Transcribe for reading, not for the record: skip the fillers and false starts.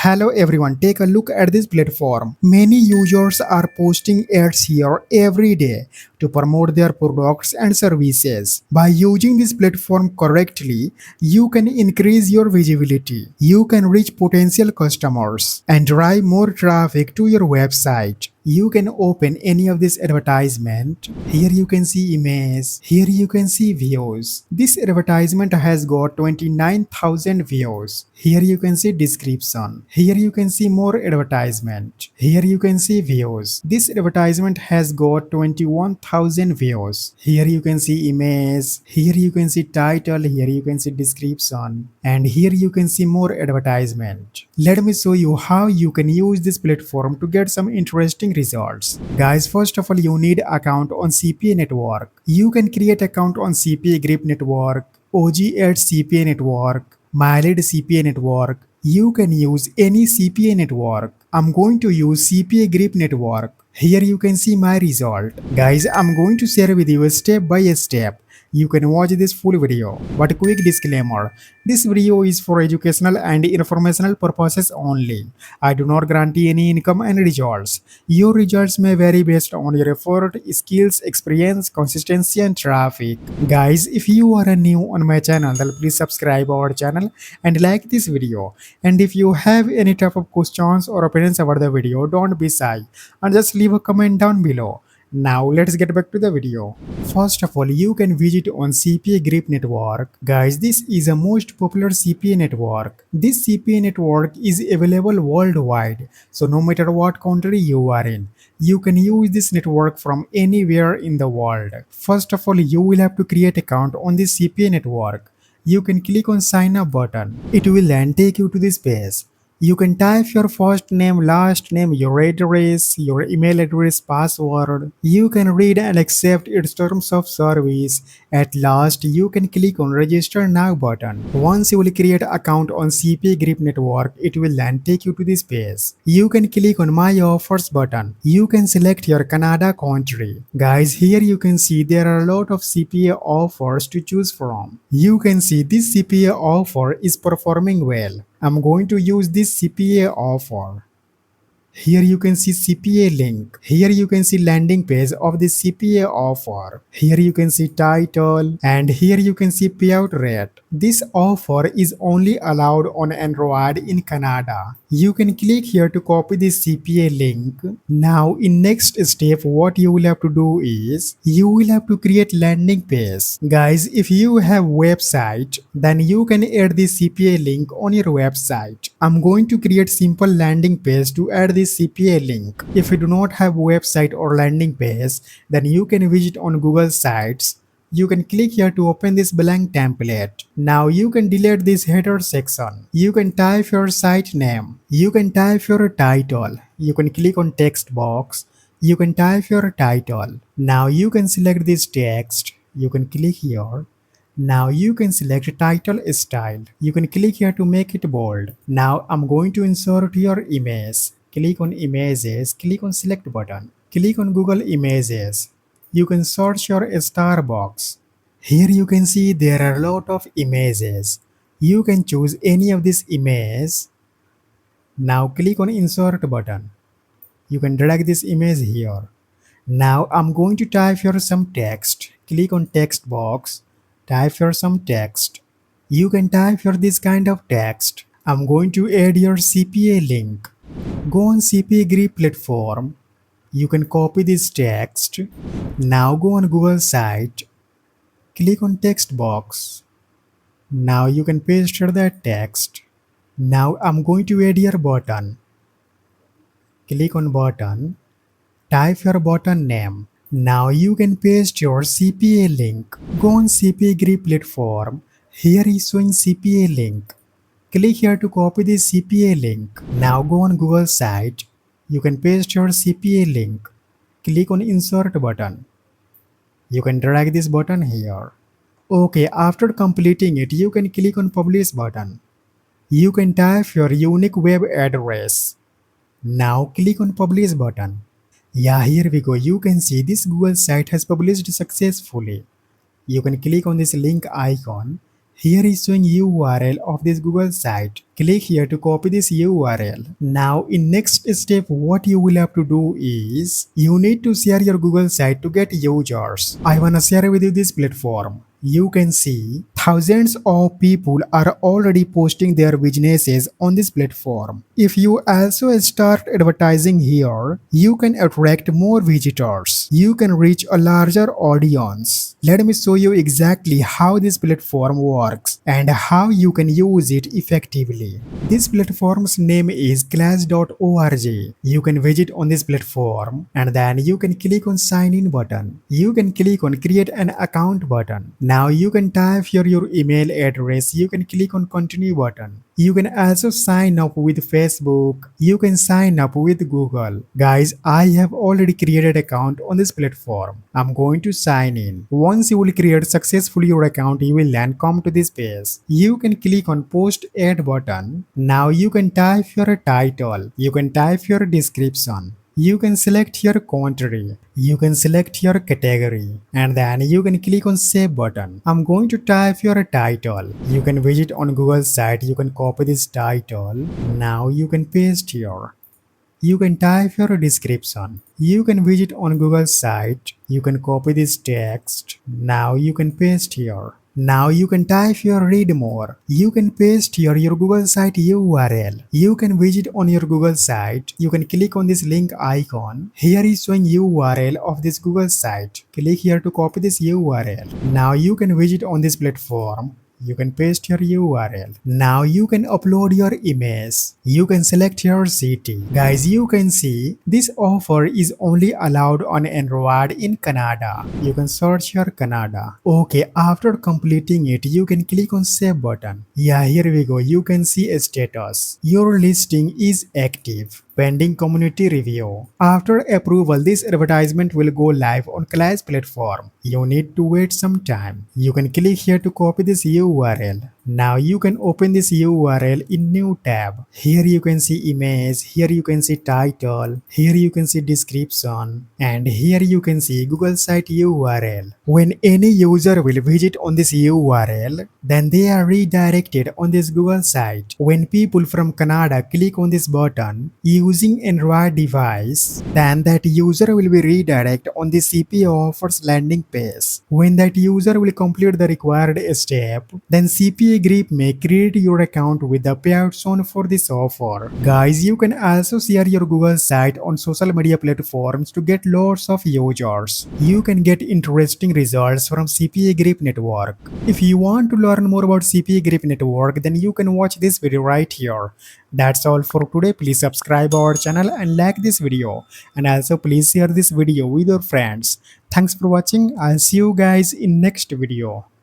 Hello everyone, take a look at this platform. Many users are posting ads here every day to promote their products and services. By using this platform correctly, you can increase your visibility. You can reach potential customers and drive more traffic to your website. You can open any of this advertisement. Here you can see image. Here you can see views. This advertisement has got 29,000 views. Here you can see description. Here you can see more advertisement. Here you can see views. This advertisement has got 21,000 views. Here you can see image. Here you can see title. Here you can see description. And here you can see more advertisement. Let me show you how you can use this platform to get some interesting results. Guys, first of all, you need account on CPA network. You can create account on CPAGRIP network, OG@CPA CPA network, MyLead CPA network. You can use any CPA network. I'm going to use CPAGRIP network. Here you can see my result. Guys, I'm going to share with you step by step. You can watch this full video. But quick disclaimer, this video is for educational and informational purposes only. I do not guarantee any income and results. Your results may vary based on your effort, skills, experience, consistency and traffic. Guys, if you are new on my channel, then please subscribe our channel and like this video. And if you have any type of questions or opinions about the video, don't be shy and just leave a comment down below. Now let's get back to the video. First of all, you can visit on CPAGRIP network. Guys, this is the most popular CPA network. This CPA network is available worldwide. So no matter what country you are in, you can use this network from anywhere in the world. First of all, you will have to create account on this CPA network. You can click on sign up button. It will then take you to this page. You can type your first name, last name, your address, your email address, password. You can read and accept its terms of service. At last, you can click on register now button. Once you will create an account on CPAGRIP network, it will then take you to this page. You can click on my offers button. You can select your Canada country. Guys, here you can see there are a lot of CPA offers to choose from. You can see this CPA offer is performing well. I'm going to use this CPA offer. Here you can see CPA link. Here you can see landing page of the CPA offer. Here you can see title and here you can see payout rate. This offer is only allowed on Android in Canada. You can click here to copy this CPA link. Now in next step, what you will have to do is you will have to create landing page. Guys, if you have website, then you can add this CPA link on your website. I'm going to create simple landing page to add this CPA link. If you do not have website or landing page, then you can visit on Google Sites. You can click here to open this blank template. Now you can delete this header section. You can type your site name. You can type your title. You can click on text box. You can type your title. Now you can select this text. You can click here. Now you can select title style. You can click here to make it bold. Now I'm going to insert your image. Click on images. Click on select button. Click on Google Images. You can search your star box. Here you can see there are a lot of images. You can choose any of these images. Now click on insert button. You can drag this image here. Now I'm going to type here some text. Click on text box. Type here some text. You can type here this kind of text. I'm going to add your CPA link. Go on CPAGRIP platform. You can copy this text. Now go on Google site. Click on text box. Now you can paste here that text. Now I'm going to add your button. Click on button. Type your button name. Now you can paste your CPA link. Go on CPAGRIP platform. Here is showing CPA link. Click here to copy this CPA link. Now go on Google site. You can paste your CPA link. Click on insert button. You can drag this button here. Okay, after completing it, you can click on publish button. You can type your unique web address. Now click on publish button. Yeah, here we go. You can see this Google site has published successfully. You can click on this link icon. Here is showing URL of this Google site. Click here to copy this URL. Now in next step, what you will have to do is you need to share your Google site to get users. I wanna share with you this platform. You can see thousands of people are already posting their businesses on this platform. If you also start advertising here, you can attract more visitors. You can reach a larger audience. Let me show you exactly how this platform works and how you can use it effectively. This platform's name is class.org. You can visit on this platform and then you can click on sign in button. You can click on create an account button. Now you can type here your email address. You can click on continue button. You can also sign up with Facebook. You can sign up with Google. Guys, I have already created account on this platform. I'm going to sign in. Once you will create successfully your account, you will then come to this page. You can click on post ad button. Now you can type your title. You can type your description. You can select your country, you can select your category, and then you can click on save button. I'm going to type your title. You can visit on Google site, you can copy this title. Now you can paste here. You can type your description. You can visit on Google site, you can copy this text. Now you can paste here. Now you can type here read more. You can paste here your Google site URL. You can visit on your Google site. You can click on this link icon. Here is showing URL of this Google site. Click here to copy this URL. Now you can visit on this platform. You can paste your URL. Now you can upload your image. You can select your city. Guys, you can see this offer is only allowed on Android in Canada. You can search your Canada. Okay, after completing it, you can click on save button. Yeah, here we go. You can see a status. Your listing is active. Pending community review. After approval, this advertisement will go live on Class platform. You need to wait some time. You can click here to copy this URL. Now you can open this URL in new tab. Here you can see image, here you can see title, here you can see description, and here you can see Google site URL. When any user will visit on this URL, then they are redirected on this Google site. When people from Canada click on this button using Android device, then that user will be redirected on the CPA offers landing page. When that user will complete the required step, then CPAGRIP may create your account with the payout shown for this offer. Guys, you can also share your Google site on social media platforms to get lots of users. You can get interesting results from CPAGRIP network. If you want to learn more about CPAGRIP network, then you can watch this video right here. That's all for today. Please subscribe our channel and like this video, and also please share this video with your friends. Thanks for watching. I'll see you guys in next video.